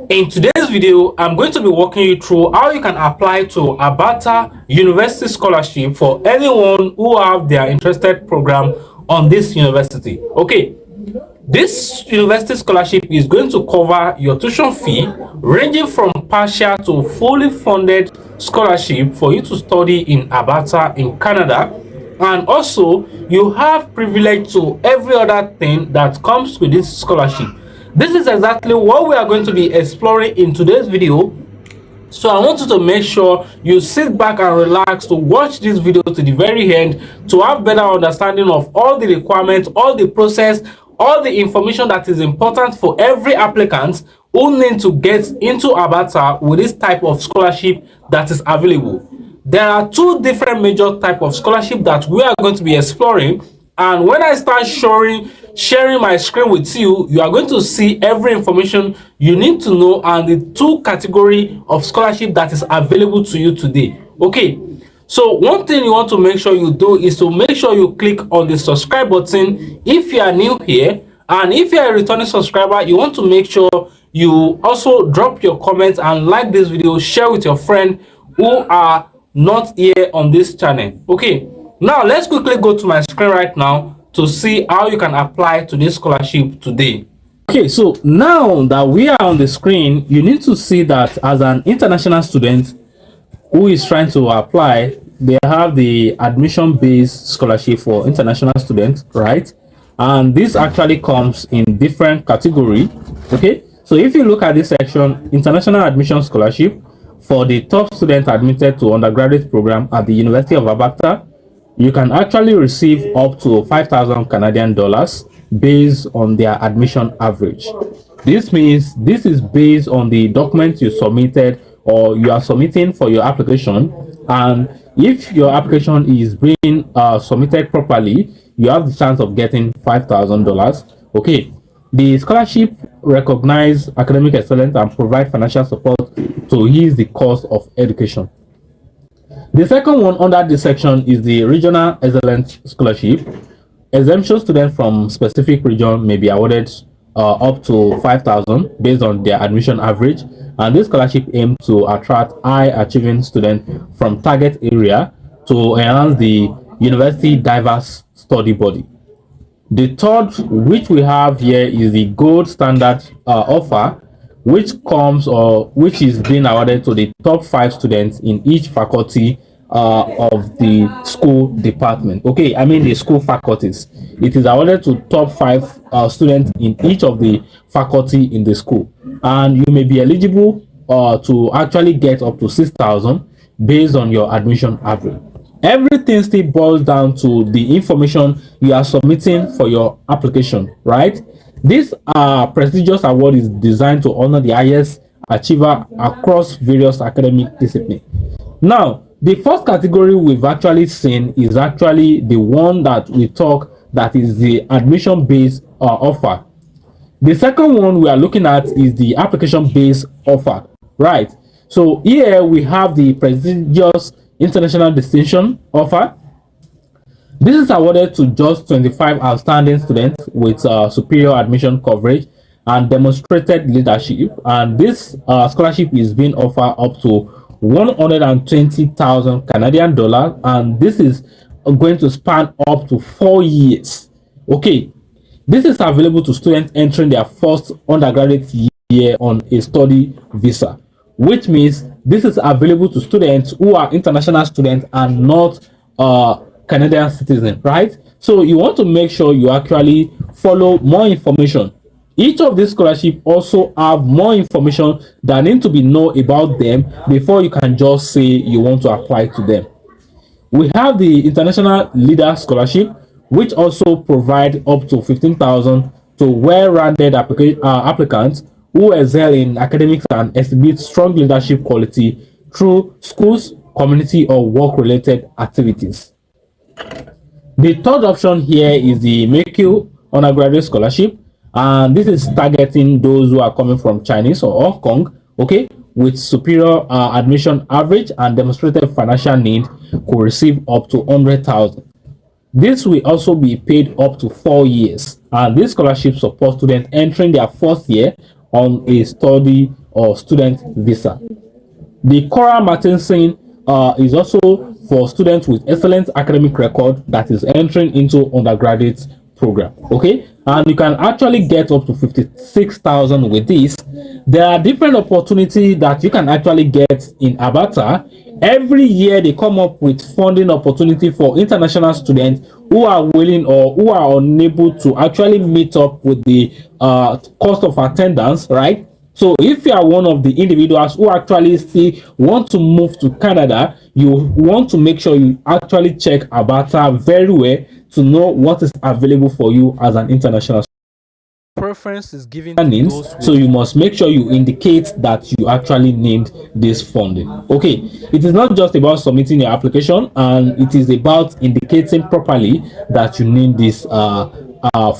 In today's video, I'm going to be walking you through how you can apply to Alberta University Scholarship for anyone who have their interested program on this university. Okay, this university scholarship is going to cover your tuition fee ranging from partial to fully funded scholarship for you to study in Alberta in Canada, and also you have privilege to every other thing that comes with this scholarship. This is exactly what we are going to be exploring in today's video. So I want you to make sure you sit back and relax to watch this video to the very end to have better understanding of all the requirements, all the process, all the information that is important for every applicant who need to get into Alberta with this type of scholarship that is available. There are two different major type of scholarship that we are going to be exploring, and when I start sharing my screen with you, you are going to see every information you need to know and the two category of scholarship that is available to you today. Okay, so one thing you want to make sure you do is to make sure you click on the subscribe button if you are new here, and if you are a returning subscriber, you want to make sure you also drop your comments and like this video, share with your friend who are not here on this channel. Okay, now let's quickly go to my screen right now to see how you can apply to this scholarship today. Okay, so now that we are on the screen, you need to see that as an international student who is trying to apply, they have the admission-based scholarship for international students, right? And this actually comes in different category. Okay, so if you look at this section, international admission scholarship for the top student admitted to undergraduate program at the University of Alberta, you can actually receive up to 5,000 Canadian dollars based on their admission average. This means this is based on the documents you submitted or you are submitting for your application, and if your application is being submitted properly, you have the chance of getting $5,000. Okay, the scholarship recognize academic excellence and provide financial support to ease the cost of education. The second one under this section is the Regional Excellence Scholarship. Exemption students from specific region may be awarded up to 5,000 based on their admission average, and this scholarship aims to attract high-achieving students from target area to enhance the university diverse study body. The third, which we have here, is the gold standard offer, which is being awarded to the top 5 students in each faculty of the school department. Okay, I mean the school faculties. It is awarded to top 5 students in each of the faculty in the school, and you may be eligible to actually get up to 6,000 based on your admission average. Everything still boils down to the information you are submitting for your application, right? This prestigious award is designed to honor the highest achiever across various academic disciplines. Now, the first category we've actually seen is actually the one that we talk, that is the admission-based offer. The second one we are looking at is the application-based offer, right? So here we have the prestigious international distinction offer. This is awarded to just 25 outstanding students with superior admission coverage and demonstrated leadership, and this scholarship is being offered up to 120,000 Canadian dollars, and this is going to span up to 4 years. Okay, this is available to students entering their first undergraduate year on a study visa, which means this is available to students who are international students and not Canadian citizens, right? So you want to make sure you actually follow more information. Each of these scholarships also have more information that need to be known about them before you can just say you want to apply to them. We have the International Leader Scholarship, which also provide up to 15,000 to well-rounded applicants who excel in academics and exhibit strong leadership quality through schools, community, or work-related activities. The third option here is the Make You Undergraduate Scholarship, and this is targeting those who are coming from Chinese or Hong Kong, okay, with superior admission average and demonstrated financial need, could receive up to 100,000. This will also be paid up to 4 years, and this scholarship supports students entering their first year on a study or student visa. The Cora Martenson is also for students with excellent academic record that is entering into undergraduate program. Okay, and you can actually get up to 56,000 with this. There are different opportunities that you can actually get in Alberta. Every year they come up with funding opportunity for international students who are willing or who are unable to actually meet up with the cost of attendance, right? So if you are one of the individuals who actually still want to move to Canada, you want to make sure you actually check Alberta very well to know what is available for you as an international Preference is given to those so you must make sure you indicate that you actually need this funding. Okay, it is not just about submitting your application, and it is about indicating properly that you need this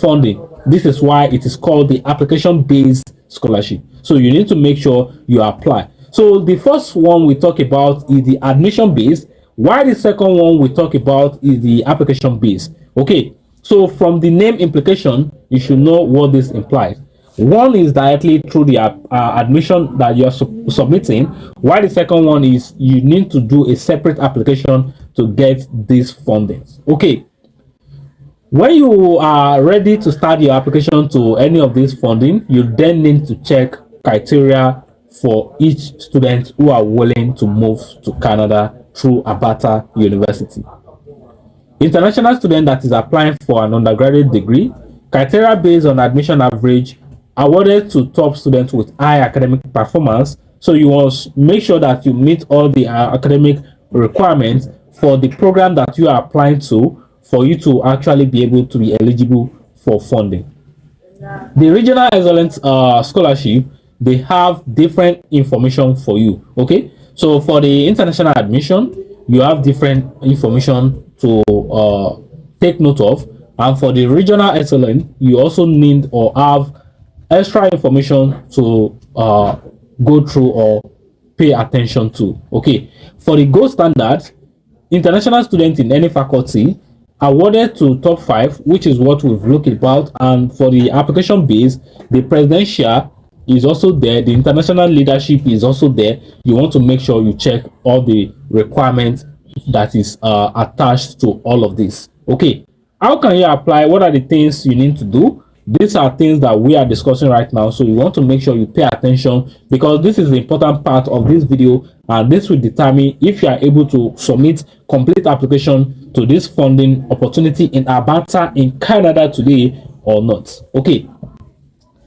funding. This is why it is called the application based scholarship. So you need to make sure you apply. So the first one we talk about is the admission based, while the second one we talk about is the application based. Okay, so from the name implication, you should know what this implies. One is directly through the admission that you're submitting, while the second one is you need to do a separate application to get these fundings. Okay, when you are ready to start your application to any of these funding, you then need to check criteria for each student who are willing to move to Canada through Alberta University. International student that is applying for an undergraduate degree, criteria based on admission average awarded to top students with high academic performance. So you must make sure that you meet all the academic requirements for the program that you are applying to for you to actually be able to be eligible for funding. The regional excellence scholarship, they have different information for you. Okay, so for the international admission, you have different information to take note of, and for the regional excellence, you also need or have extra information to go through or pay attention to. Okay, for the gold standard, international students in any faculty awarded to top 5, which is what we've looked about, and for the application base, the presidential is also there, the international leadership is also there. You want to make sure you check all the requirements that is attached to all of this. Okay, how can you apply? What are the things you need to do? These are things that we are discussing right now, so you want to make sure you pay attention, because this is the important part of this video, and this will determine if you are able to submit complete application to this funding opportunity in Alberta in Canada today or not. Okay,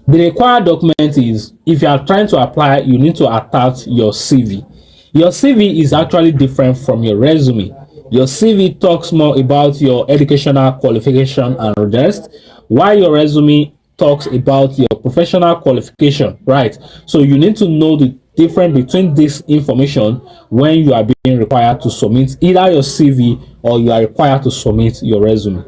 the required document is, if you are trying to apply, you need to attach your CV. Your CV is actually different from your resume. Your CV talks more about your educational qualification and rest, while your resume talks about your professional qualification, right? So you need to know the difference between this information when you are being required to submit either your CV or you are required to submit your resume.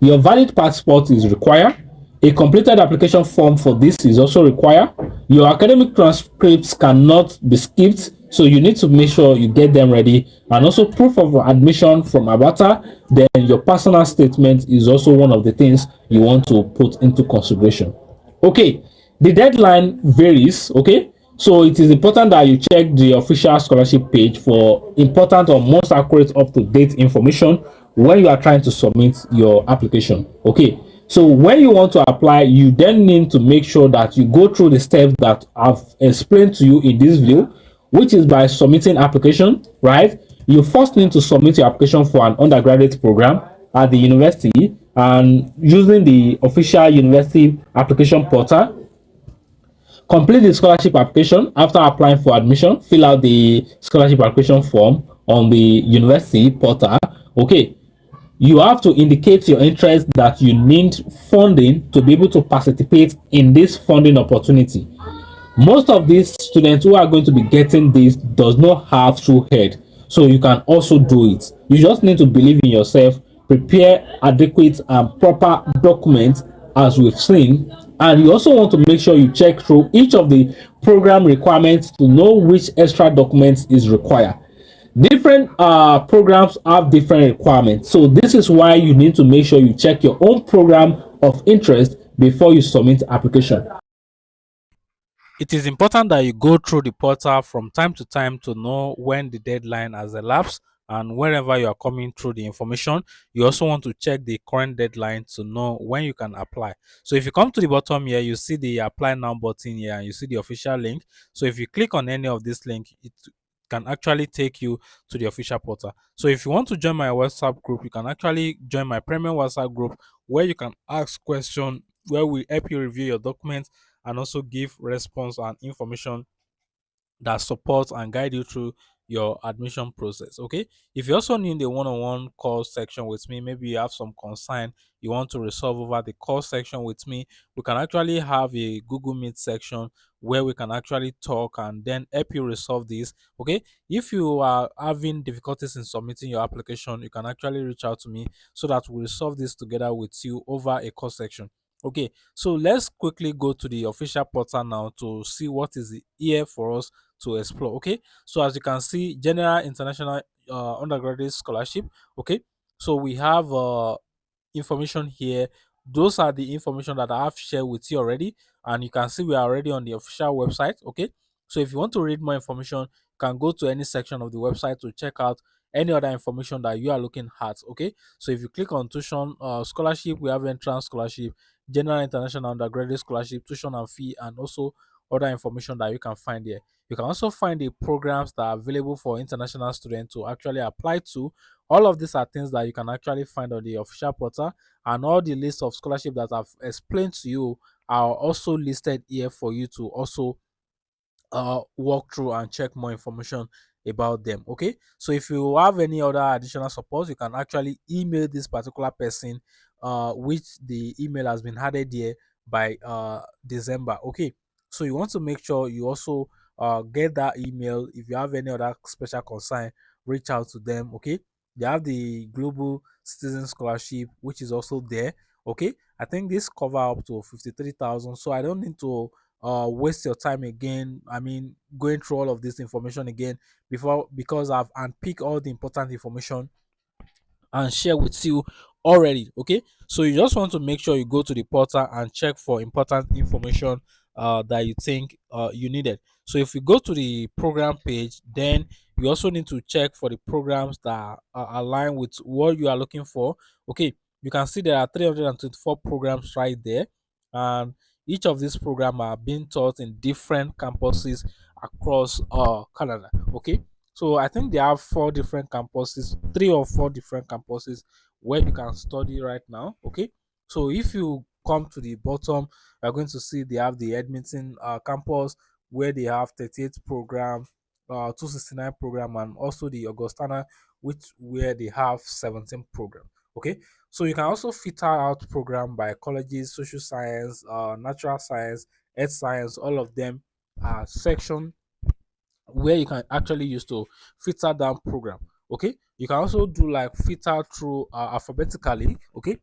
Your valid passport is required. A completed application form for this is also required. Your academic transcripts cannot be skipped, so you need to make sure you get them ready. And also proof of admission from Alberta. Then your personal statement is also one of the things you want to put into consideration. Okay, the deadline varies. Okay, so it is important that you check the official scholarship page for important or most accurate up-to-date information when you are trying to submit your application. Okay, so when you want to apply, you then need to make sure that you go through the steps that I've explained to you in this video, which is by submitting application, right? You first need to submit your application for an undergraduate program at the university and using the official university application portal. Complete the scholarship application. After applying for admission, fill out the scholarship application form on the university portal. Okay, you have to indicate your interest that you need funding to be able to participate in this funding opportunity. Most of these students who are going to be getting this does not have true head, so you can also do it. You just need to believe in yourself, prepare adequate and proper documents as we've seen, and you also want to make sure you check through each of the program requirements to know which extra documents is required. Different programs have different requirements, so this is why you need to make sure you check your own program of interest before you submit application. It is important that you go through the portal from time to time to know when the deadline has elapsed, and whenever you are coming through the information, you also want to check the current deadline to know when you can apply. So if you come to the bottom here, you see the apply now button here and you see the official link. So if you click on any of this link, it can actually take you to the official portal. So if you want to join my WhatsApp group, you can actually join my premium WhatsApp group where you can ask questions, where we help you review your documents and also give response and information that supports and guide you through your admission process. Okay. If you also need a one-on-one call section with me, maybe you have some concern you want to resolve over the call section with me, we can actually have a Google Meet section where we can actually talk and then help you resolve this. Okay. If you are having difficulties in submitting your application, you can actually reach out to me so that we resolve this together with you over a call section. Okay, so let's quickly go to the official portal now to see what is here for us to explore. Okay, so as you can see, general international undergraduate scholarship. Okay, so we have information here. Those are the information that I have shared with you already, and you can see we are already on the official website. Okay, so if you want to read more information, you can go to any section of the website to check out any other information that you are looking at. Okay, so if you click on tuition scholarship, we have entrance scholarship, general international undergraduate scholarship, tuition and fee, and also other information that you can find here. You can also find the programs that are available for international students to actually apply to. All of these are things that you can actually find on the official portal, and all the list of scholarship that I've explained to you are also listed here for you to also walk through and check more information about them. Okay, so if you have any other additional support, you can actually email this particular person, which the email has been added here by December. Okay, so you want to make sure you also get that email. If you have any other special concern, reach out to them. Okay, they have the global citizen scholarship, which is also there. Okay, I think this cover up to 53,000, so I don't need to waste your time again. I mean, going through all of this information again before, because I've unpicked all the important information and share with you already. Okay, so you just want to make sure you go to the portal and check for important information that you think you needed. So if you go to the program page, then you also need to check for the programs that are aligned with what you are looking for. Okay, you can see there are 324 programs right there, and each of these programs are being taught in different campuses across Canada. Okay, so I think they have four different campuses, three or four different campuses where you can study right now. Okay, so if you come to the bottom, you're going to see they have the Edmonton campus where they have 38 program, 269 program, and also the Augustana, which where they have 17 program. Okay, so you can also filter out program by colleges, social science, natural science, earth science, all of them are section where you can actually use to filter down program. Okay, you can also do like filter through alphabetically. Okay,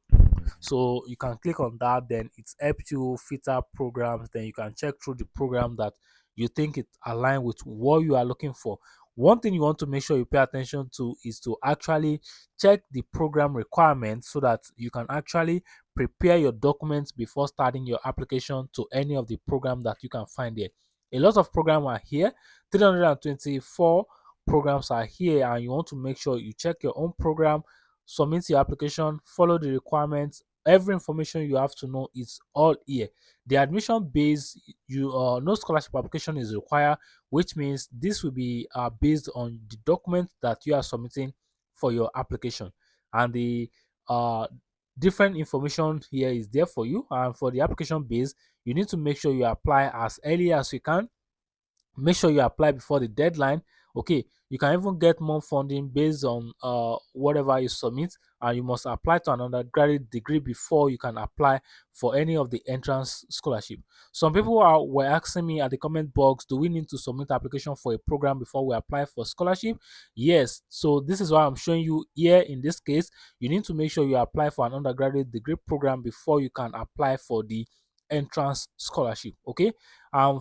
so you can click on that, then it helps you filter programs, then you can check through the program that you think it align with what you are looking for. One thing you want to make sure you pay attention to is to actually check the program requirements so that you can actually prepare your documents before starting your application to any of the program that you can find here. A lot of programs are here, 324 programs are here, and you want to make sure you check your own program, submit your application, follow the requirements. Every information you have to know is all here. The admission base, you no scholarship application is required, which means this will be based on the document that you are submitting for your application, and the uh different information here is there for you. And for the application base, you need to make sure you apply as early as you can. Make sure you apply before the deadline. Okay, you can even get more funding based on whatever you submit, and you must apply to an undergraduate degree before you can apply for any of the entrance scholarship. Some people were asking me at the comment box, do we need to submit application for a program before we apply for scholarship? Yes, so this is why I'm showing you here. In this case, you need to make sure you apply for an undergraduate degree program before you can apply for the entrance scholarship. Okay,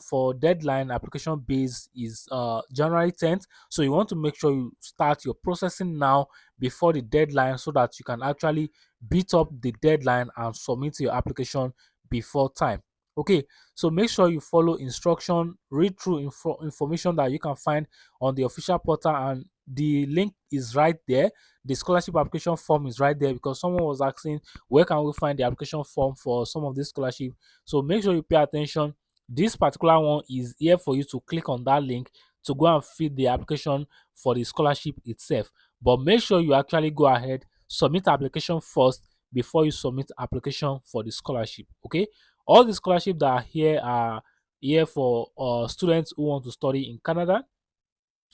for deadline, application base is January 10th, so you want to make sure you start your processing now before the deadline so that you can actually beat up the deadline and submit your application before time. Okay, so make sure you follow instruction, read through information that you can find on the official portal, and the link is right there. The scholarship application form is right there, because someone was asking where can we find the application form for some of this scholarship. So make sure you pay attention. This particular one is here for you to click on that link to go and fill the application for the scholarship itself. But make sure you actually go ahead, submit application first before you submit application for the scholarship. Okay, all the scholarships that are here for students who want to study in Canada.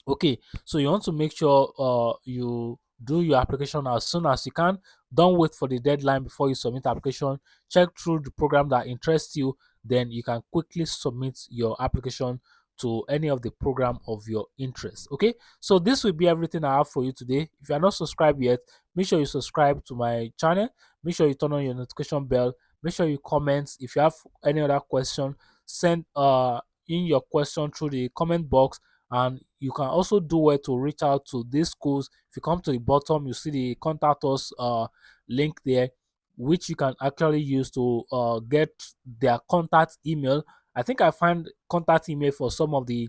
Okay, so you want to make sure you do your application as soon as you can. Don't wait for the deadline before you submit application. Check through the program that interests you, then you can quickly submit your application to any of the program of your interest. Okay, so this will be everything I have for you today. If you are not subscribed yet, make sure you subscribe to my channel. Make sure you turn on your notification bell. Make sure you comment. If you have any other question, send in your question through the comment box, and you can also do well to reach out to these schools. If you come to the bottom, you see the contact us link there, which you can actually use to get their contact email. I think I find contact email for some of the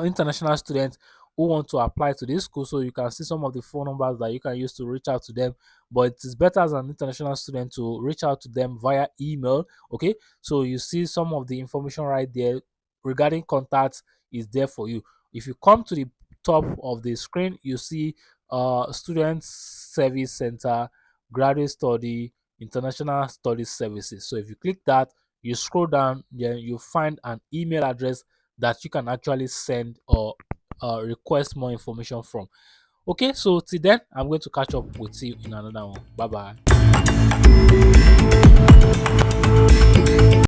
international students who want to apply to this school, so you can see some of the phone numbers that you can use to reach out to them. But it is better as an international student to reach out to them via email. Okay, so you see some of the information right there regarding contacts is there for you. If you come to the top of the screen, you see student service center, graduate study, international studies services. So if you click that, you scroll down, then you find an email address that you can actually send or request more information from. Okay, so till then, I'm going to catch up with you in another one. Bye bye.